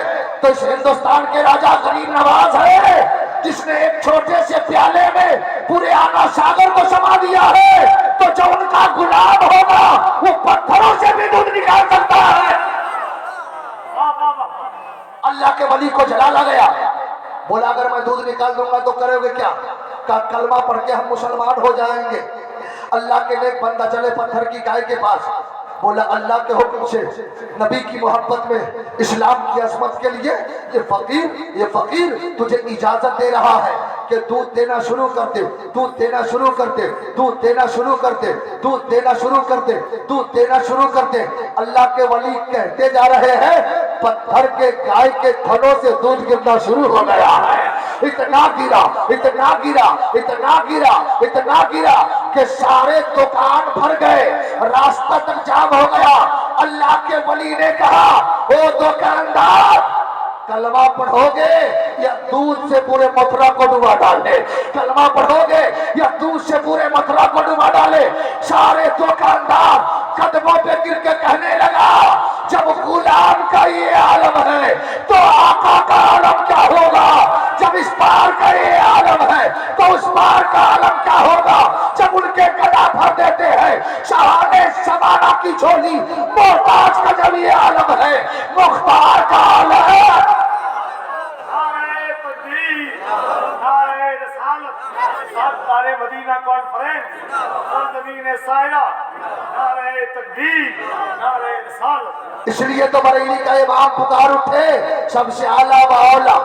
तो इस हिंदुस्तान के राजा गरीब नवाज है, जिसने एक छोटे से प्याले में पूरे आना सागर को समा दिया है, तो जो उनका गुलाम होगा वो पत्थरों से भी दूध निकाल सकता है। अल्लाह के वली को जलाला गया, बोला अगर मैं दूध निकाल दूंगा तो करोगे क्या? का कलमा पढ़ के हम मुसलमान हो जाएंगे। अल्लाह के नेक बंदा चले पत्थर की गाय के पास, बोला अल्लाह के हुक्म से, नबी की मोहब्बत में, इस्लाम की अजमत के लिए ये फकीर तुझे इजाजत दे रहा है कि दूध देना शुरू कर दे, दूध देना शुरू कर दे, दूध देना शुरू कर दे, दूध देना शुरू कर दे, दूध देना शुरू कर दे। अल्लाह के वली कहते जा रहे हैं, पत्थर के गाय के थनों से दूध गिरना शुरू हो गया है। इतना गिरा, इतना गिरा, इतना गिरा, इतना गिरा कि सारे दुकान भर गए, रास्ता तक जाम हो गया। अल्लाह के वली ने कहा, ओ दुकानदार, कलमा पढ़ोगे या दूध से पूरे मथुरा को डुबा डाले? कलमा पढ़ोगे या दूध से पूरे मथुरा को डुबा डाले? सारे दुकानदार कदमों पे गिर के कहने लगा, जब गुलाम का ये आलम है तो आका का आलम क्या होगा? जब इस पार का ये आलम है तो उस पार का आलम क्या होगा? जब उनके गदा भर देते हैं शाहाने समाना की झोली, मोहताज का जब ये आलम है, मुख्तार का आलम है। ताजदारे मदीना कॉन्फ्रेंस और ज़मीन साया, नारे तकबीर, नारे रिसालत। इसलिए तो बरेली का इमाम पुकार उठे, सबसे आला व औला,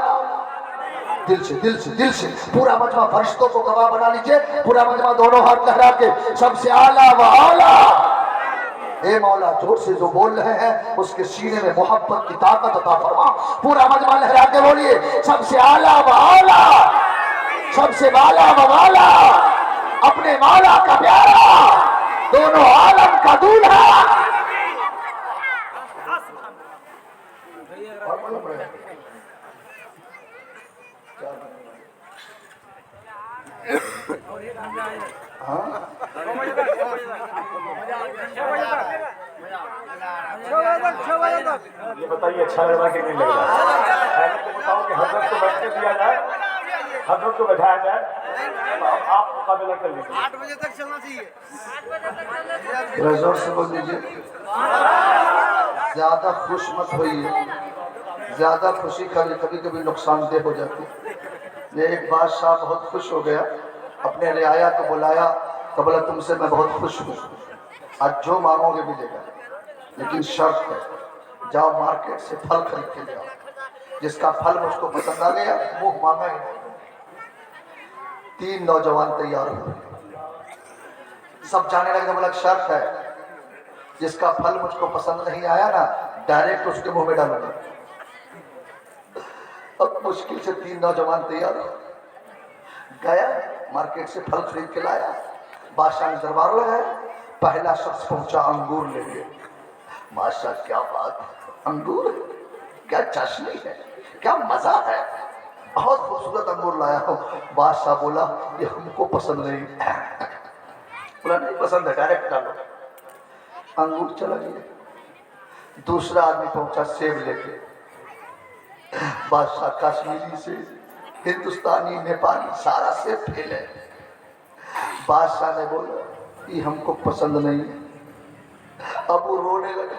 दिल से पूरा मजमा फरिश्तों को गवाह बना लीजिए, पूरा मजमा दोनों हाथ लहरा के, सबसे आला व औला। ए मौला, जोर से जो बोल रहे हैं उसके सीने में मोहब्बत की ताकत अता फरमा। पूरा मजमा लहरा के बोलिए, सबसे आला व औला, सबसे वाला व वाला, अपने मौला का प्यारा, दोनों आलम का दूल्हा। ये बताइए अच्छा लग रहा कि नहीं लग रहा? पहले तो बताओ कि हजरत को बैठ के दिया जाए, हजरत को बैठाया जाए, तो आप मुकाबला कर लीजिए। 8 बजे तक चलना चाहिए। जोर से बोल दीजिए, ज्यादा खुश मत होइए, ज्यादा खुशी कभी कभी कभी नुकसानदेह हो जाती है। ये एक बादशाह बहुत खुश हो गया, अपने रियाया को बुलाया, तो बोला तुमसे मैं बहुत खुश हूँ, आज जो मांगोगे मिलेगा, लेकिन शर्त है, जाओ मार्केट से फल खरीद के ले आओ, जिसका फल मुझको पसंद आ गया मुंह मांगा ही नहीं। 3 नौजवान तैयार हुए, सब जाने लगे, बोला शर्त है, जिसका फल मुझको पसंद नहीं आया ना, डायरेक्ट उसके मुंह में डालूंगा। अब मुश्किल से 3 नौजवान तैयार गया, मार्केट से फल खरीद के लाया, बादशाह ने दरबार लगाया, पहला शख्स पहुंचा अंगूर लेके। माशा क्या बात, अंगूर क्या चाशनी है, क्या मजा है, बहुत खूबसूरत अंगूर लाया हूं। बादशाह बोला ये हमको पसंद नहीं। बोला नहीं पसंद है, डायरेक्ट डालो। अंगूर चला गया। दूसरा आदमी पहुंचा सेब लेके। बादशाह कश्मीरी से हिंदुस्तानी नेपाली सारा से फेल है। बादशाह ने बोला ये हमको पसंद नहीं है। अब वो रोने लगा,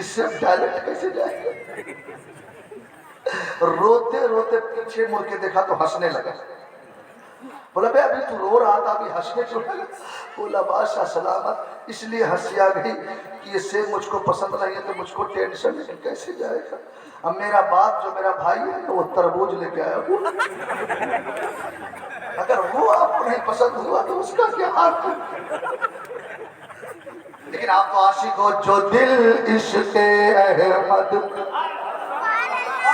इससे डायरेक्ट कैसे जाएगा। रोते रोते पीछे मुड़ के देखा तो हंसने लगा। बोला बे अभी तू रो रहा था, अभी हंसने क्यों लगा। बोला बादशाह सलामत, इसलिए हंसी आ गई कि इससे मुझको पसंद नहीं है तो मुझको टेंशन है कैसे जाएगा। अब मेरा बाप जो मेरा भाई है तो वो तरबूज लेके आया हुआ, अगर वो आपको नहीं पसंद हुआ तो उसका क्या हाल है। लेकिन आप तो आशिक हो। जो दिल इश्क़े अहमद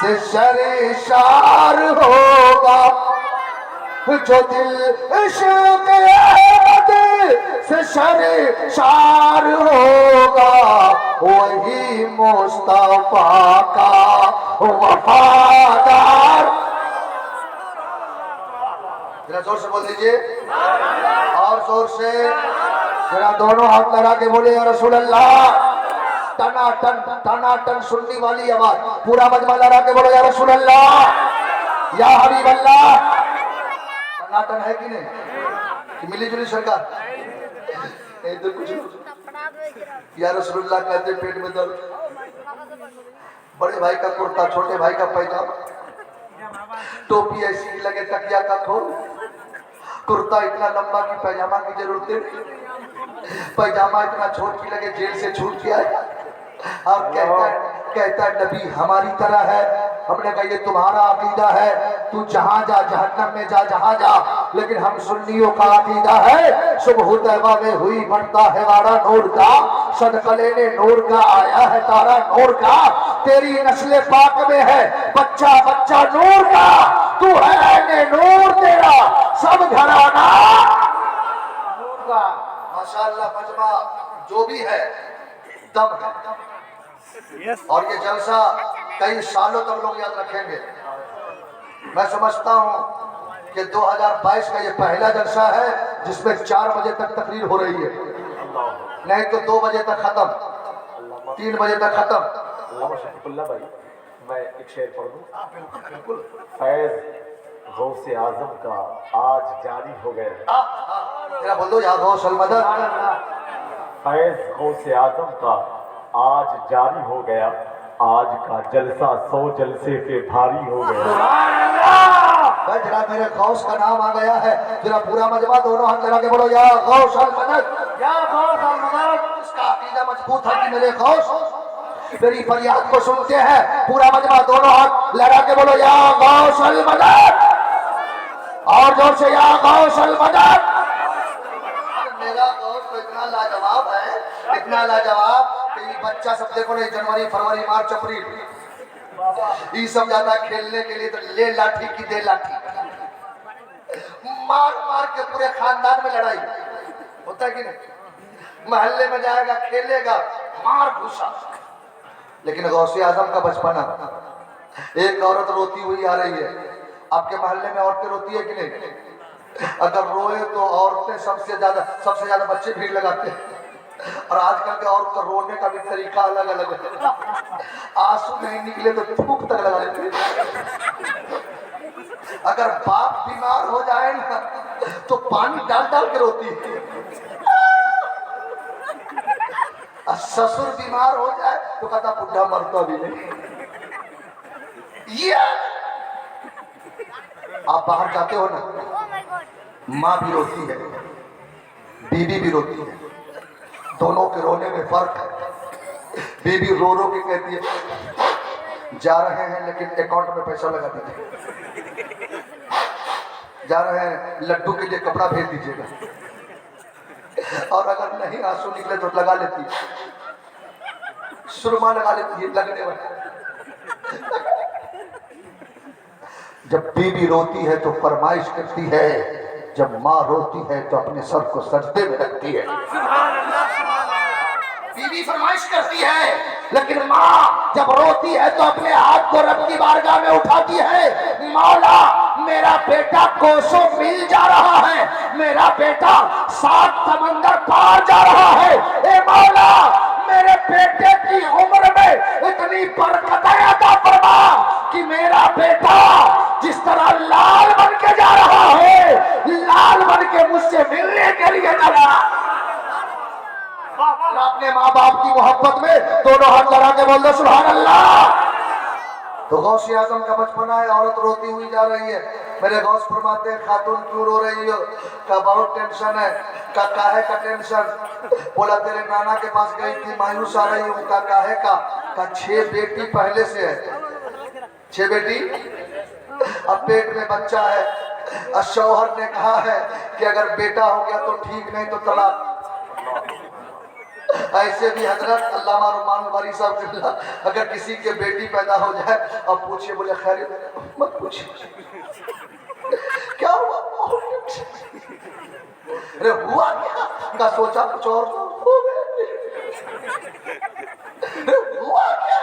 से शरेशार होगा, जो दिल इश्क़े अहमद से शरेशार होगा, वही मुस्तफा का वफादार। जरा जोर से बोल दीजिए, और जोर से। जरा दोनों हाथ लगा के बोले या रसूल अल्लाह। टनाटन सुनने वाली आवाज, पूरा मजमा लगा के बोलो या रसूल अल्लाह, या हबीब अल्लाह। टनाटन है कि नहीं, कि मिली जुली सरकार। इधर कुछ या रसूलुल्लाह कहते पेट में दर्द, बड़े भाई का कुर्ता, छोटे भाई का पैजामा, टोपी ऐसी की लगे तकिया का खोल, कुर्ता इतना लंबा कि पैजामा की जरूरत नहीं, पैजामा इतना छोट की लगे जेल से छूट के आए। और कहता है नबी हमारी तरह है। हमने कहा ये तुम्हारा अकीदा है, तू जहां जा जहन्नम में जा जहां जा, लेकिन हम सुन्नियों का अकीदा है सुबह तैबा में हुई बनता है वारा नूर का, सदकले ने नूर का आया है तारा नूर का, तेरी नस्ल पाक में है बच्चा बच्चा नूर का, तू है ने नूर तेरा सब घराना नूर का। माशाअल्लाह मजमा जो भी है दम है। और ये जलसा कई सालों तक लोग याद रखेंगे। मैं समझता हूँ कि 2022 का ये पहला जलसा है जिसमें 4 बजे तक तकरीर हो रही है, नहीं तो 2 बजे तक खत्म, 3 बजे तक खत्म। भाई मैं एक शेर पढ़ दूं। फैज गौसे आजम का आज जारी हो गया। बोल दो या गौसल मदद। फैज गौसे आजम का आज जारी हो गया, आज का जलसा 100 जलसे पे भारी हो गया। जरा मेरे गौस का नाम आ गया है, जरा पूरा मजमा दोनों हाथ लगा के बोलो या गौसल मदद, या गौसल मदद। इसका अकीदा मजबूत है कि मेरे गौस मेरी फरियाद को सुनते हैं। पूरा मजमा दोनों हाथ लगा के बोलो या गौसल मदद, और जोर से या गौसल मदद। मेरा गौस तो इतना लाजवाब है, इतना लाजवाब कि ये बच्चा सब देखो नहीं, जनवरी फरवरी मार्च अप्रैल ये सब जाता खेलने के लिए तो ले लाठी की दे लाठी, मार मार के पूरे खानदान में लड़ाई होता है कि नहीं। महल्ले में जाएगा खेलेगा मार घुसा। लेकिन गौसे आजम का बचपना, एक औरत रोती हुई आ रही है, आपके मोहल्ले में औरतें रोती है कि नहीं? अगर रोए तो औरतें सबसे ज्यादा बच्चे भीड़ लगाते हैं। और आजकल के औरत का रोने का भी तरीका अलग अलग है, आंसू नहीं निकले तो थूक तक लगा लेते हैं। अगर बाप बीमार हो जाए ना तो पानी डाल डाल के रोती है, और ससुर बीमार हो जाए तो कहता बुढ़ा मरता भी नहीं। ये आप बाहर जाते हो ना, माँ भी रोती है, बीवी भी रोती है, दोनों के रोने में फर्क है। बीवी रो रो के कहती है जा रहे हैं लेकिन अकाउंट में पैसा लगा दीजिए, जा रहे हैं लड्डू के लिए कपड़ा भेज दीजिएगा, और अगर नहीं आंसू निकले तो लगा लेती है, सुरमा लगा लेती है लगने वाला। जब बीवी रोती है तो फरमाइश करती है, जब माँ रोती है तो अपने सर को सजदे में रखती है। बीवी फरमाइश करती है, लेकिन माँ जब रोती है तो अपने हाथ को रब की बारगाह में उठाती है। मौला मेरा बेटा कोसों मिल जा रहा है, मेरा बेटा 7 समंदर पार जा रहा है। ए मौला मेरे बेटे की उम्र में इतनी बरकतें अता फरमा कि मेरा बेटा जिस तरह लाल बन के जा रहा है, लाल बन के मुझसे मिलने के लिए चला। और अपने माँ बाप की मोहब्बत में दोनों हाथ लगा के बोल दो सुभान अल्लाह। तो गौसे आजम का बचपना है, औरत रोती हुई जा रही है। मेरे गौस फरमाते हैं खातून क्यों रो रही हो? का बहुत टेंशन है। का काहे का टेंशन? बोला तेरे नाना के पास गई थी, मायूस आ रही हूँ। का काहे का? 6 बेटी पहले से है, 6 बेटी, अब पेट में बच्चा है। और शौहर ने कहा है कि अगर बेटा हो गया तो ठीक, नहीं तो तलाक। ऐसे भी हजरत अल्लामा रुमान वारी साहब किबला, अगर किसी के बेटी पैदा हो जाए अब पूछिए, बोले खैर मत पूछिए क्या हुआ। अरे हुआ क्या? का सोचा कुछ और हो गया। हुआ क्या?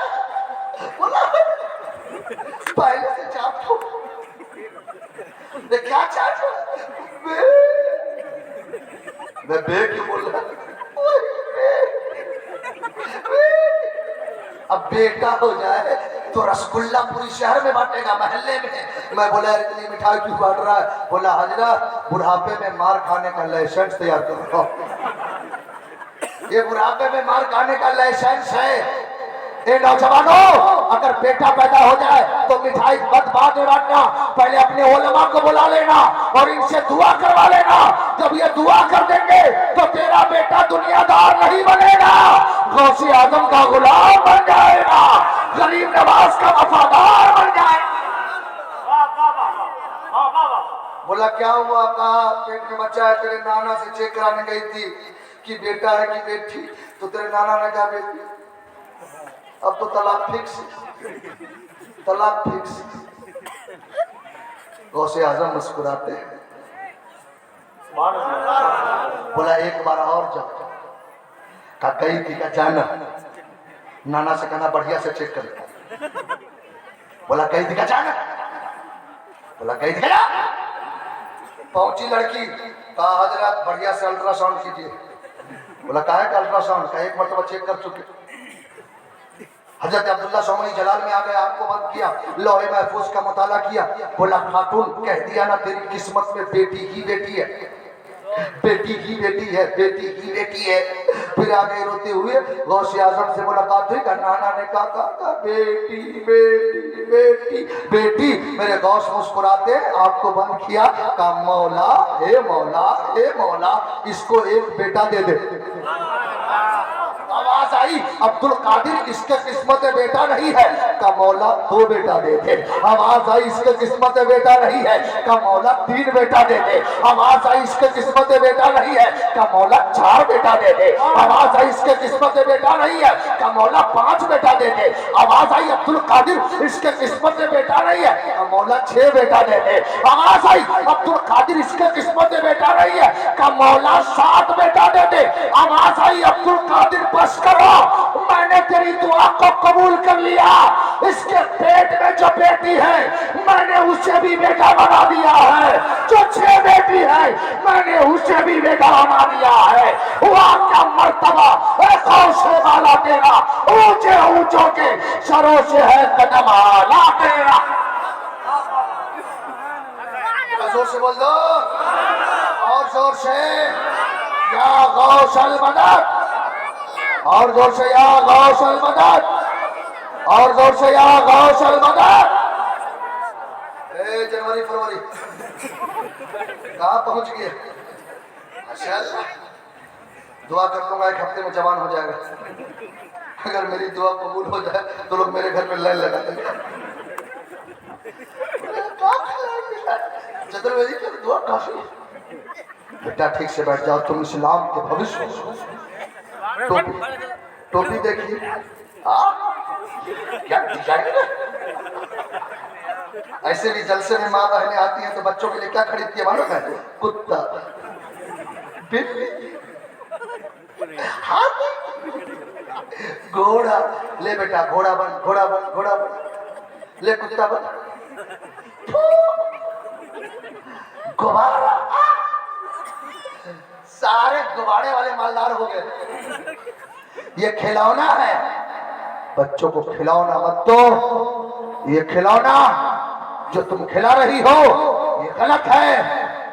बोला पहले से चाहता हूँ। क्या चाहता हूँ? मैं बे क्यों बोल रहा? अब बेटा हो जाए तो रसगुल्ला पूरी शहर में बांटेगा, महल्ले में। मैं बोला इतनी मिठाई क्यों बांट रहा है? बोला हजरत बुढ़ापे में मार खाने का लाइसेंस तैयार कर रहा हूं। ये बुढ़ापे में मार खाने का लाइसेंस है। ए नौजवानों, अगर बेटा पैदा हो जाए तो मिठाई मत बाद में बांटना, पहले अपने उलमा को बुला लेना और इनसे दुआ करवा लेना। जब ये दुआ कर देंगे तो तेरा बेटा दुनियादार नहीं बनेगा, गौसे आजम का गुलाम बन जाएगा, गरीब नवाज का वफादार बन जाएगा। बोला क्या हुआ? कहा पेट में बच्चा है, तेरे नाना से चेक कराने गई थी कि बेटा है कि बेटी। तो तेरे नाना ने कहा बेटी। अब तो तलाक फिक्स, तलाक फिक्स। गौसे आजम मुस्कुराते हैं। बोला एक बार और जाओ। का गई थी का जाना, नाना से कहना बढ़िया से चेक कर। बोला गई थी का जाना, बोला गई थी का। पहुंची लड़की, कहा हजरत बढ़िया से अल्ट्रासाउंड कीजिए। बोला काहे का अल्ट्रासाउंड? का एक मरतबा चेक कर चुके। हजरत अब्दुल्ला शौमई जलाल में आ गया, आपको बंद किया, लौहे महफूज का मुताला किया। बोला खातून कह दिया ना तेरी किस्मत में बेटी ही बेटी है, बेटी ही बेटी है, बेटी ही बेटी है। फिर आगे रोते हुए गौसे आजम से मुलाकात हुई। नाना ने कहा बेटी बेटी बेटी बेटी। मेरे गौस मुस्कुराते आपको बंद किया। का मौला हे मौला हे मौला, इसको एक बेटा दे दे। आवाज आई अब्दुल कादिर इसके किस्मत में बेटा नहीं है, का मौला 2 बेटा दे दे। आवाज आई इसके किस्मत में बेटा नहीं है, का मौला 3 बेटा दे दे। आवाज आई इसके किस्मत में बेटा नहीं है, का मौला 4 बेटा दे दे। आवाज आई इसके किस्मत में बेटा नहीं है, का मौला 5 बेटा दे दे। आवाज आई अब्दुल कादिर इसके किस्मत में बेटा नहीं है, का मौला 6 बेटा दे दे। आवाज आई अब्दुल कादिर इसके किस्मत में बेटा नहीं है, का मौला 7 बेटा दे दे। आवाज आई अब्दुल कादिर बस करो, मैंने तेरी दुआ को कबूल कर लिया। इसके पेट में जो बेटी है मैंने उसे भी बेटा बना दिया है, जो 6 बेटी है मैंने उसे भी बेटा बना दिया है। हुआ क्या मर्तबा गौसे वाला तेरा, ऊंचे ऊंचों के सरों से है कदम आला तेरा। जोर से बोल दो, और जोर से, या गौसल मदद, और जोर से या गौसल मदद, और जोर से या गौसल मदद। जनवरी फरवरी कहाँ पहुंच गए? माशाअल्लाह, दुआ कर लूंगा 1 हफ्ते में जवान हो जाएगा। अगर मेरी दुआ कबूल हो जाए तो लोग मेरे घर में लाइन लगा देंगे। चतुर्वेदी की दुआ काफी। बेटा ठीक से बैठ जाओ, तुम इस्लाम के भविष्य हो। टोपी टोपी देखिए क्या डिजाइन है। ऐसे भी जलसे में माँ बहनें आती हैं तो बच्चों के लिए क्या खरीदती है मालूम है? कुत्ता, बिल्ली, हाथी, घोड़ा। ले बेटा घोड़ा बन, घोड़ा बन, घोड़ा बन। ले कुत्ता बन, गुब्बारा। सारे गुब्बारे वाले मालदार हो गए। ये खिलौना है, बच्चों को खिलौना मत दो। ये खिलौना जो तुम खिला रही हो ये गलत है।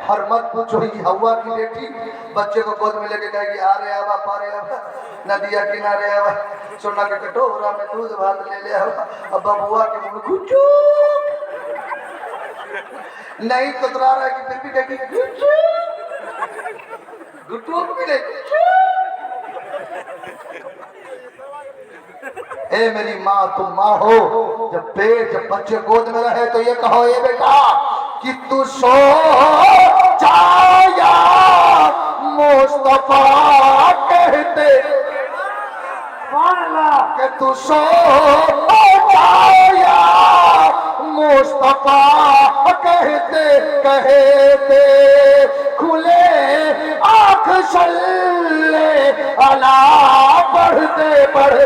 हर मत पूछो, ये हवा की बेटी बच्चे को गोद में लेके कहेगी आ रे आवा पारे आवा नदिया किनारे आवा, सोना के कटोरा में दूध भात ले ले आवा, अब बबुआ के मुंह में गुच्चू नहीं कतरा रहा है कि फिर भी कहेगी गुच्चू गुट्टू भी ले। ए मेरी माँ, तुम माँ हो, जब बच्चे गोद में रहे तो ये कहो ये बेटा कि तू सो जाया मुस्तफा कहते कि तू सो जाया मुस्तफा कहते कहते खुले आँख सल्ले अला बढ़ते बढ़।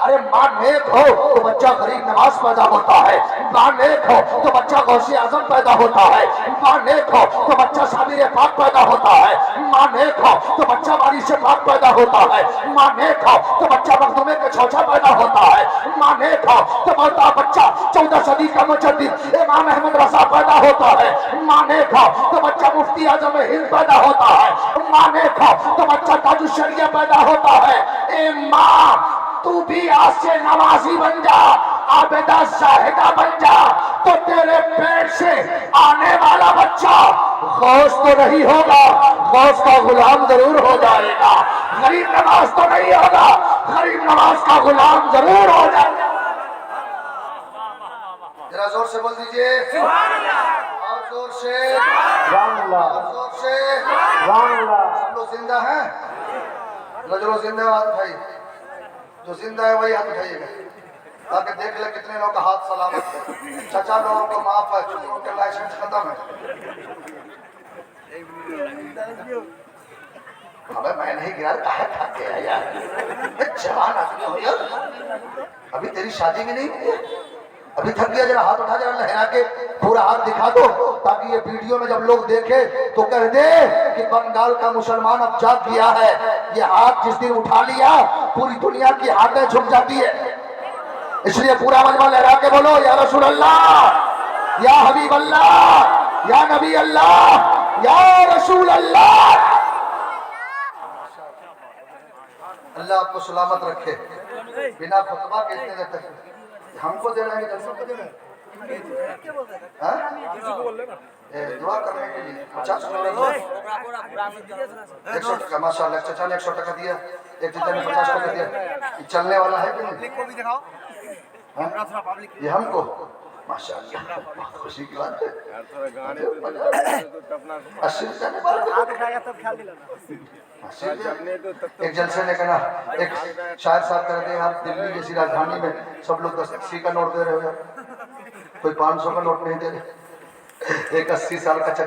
अरे माँ नेक हो तो बच्चा गरीब नवाज पैदा होता है, माँ नेक हो तो बच्चा गौसे आजम पैदा होता है, माँ नेक हो तो बच्चा साबिर पाक पैदा होता है, माँ नेक हो तो बच्चा बारिश से पाक पैदा होता है, माँ नेक हो तो बच्चा मखदूमे का छौछा पैदा होता है, माँ नेक हो तो बच्चा 14 सदी का मुजद्दिद इमाम अहमद रजा पैदा होता है, माँ नेक हो तो बच्चा मुफ्ती आजम हिंद पैदा होता है, माँ नेक हो तो बच्चा ताजुल शरिया पैदा होता है। ए माँ, तू भी आज से नमाजी बन जा, आबिदा शाहिदा बन जा, तो तेरे पेट से आने वाला बच्चा गौस तो नहीं होगा, गौस का गुलाम जरूर हो जाएगा। गरीब नवाज तो नहीं होगा, गरीब नवाज का गुलाम जरूर हो जाएगा। जरा जोर से बोल दीजिए और जोर से, और जोर से। सब लोग जिंदा हैं? नजरों जिंदा हाथ भाई, जो जिंदा है वही हाथ उठाइएगा ताकि देख ले कितने लोग का हाथ सलामत है। चाचा लोगों को माफ है, चुप उनके लाइसेंस खत्म है। अबे मैं नहीं गिरा, काहे थक गया यार, जवान आदमी हो यार, अभी तेरी शादी भी नहीं हुई है, अभी थक गया। जरा हाथ उठा, जरा लहरा के पूरा हाथ दिखा दो ताकि ये वीडियो में जब लोग देखे तो कह दे कि बंगाल का मुसलमान अब जाग गया है। ये हाथ जिस दिन उठा लिया पूरी दुनिया की हाथें झुक जाती है, इसलिए पूरा मजमा लहरा के बोलो या रसूल अल्लाह, या हबीब अल्लाह, या नबी अल्लाह, या रसूल अल्लाह। अल्लाह आपको सलामत रखे। बिना खुतबा के इतने देर तक हमको देना है, को देना है? दुआ करने के लिए 50 100 टका माशाल्लाह, चाचा ने 100 टका दिया, एक चाचा ने 50 टका दिया। चलने वाला है कि नहीं? ये हमको माशाल्लाह बहुत खुशी की बात है। 80 एक जलसे ने कहना, एक शायर साहब कह रहे हैं आप दिल्ली जैसी राजधानी में सब लोग 10 का नोट दे रहे हो, कोई 500 का नोट नहीं दे रहे। एक 80 साल का चाचा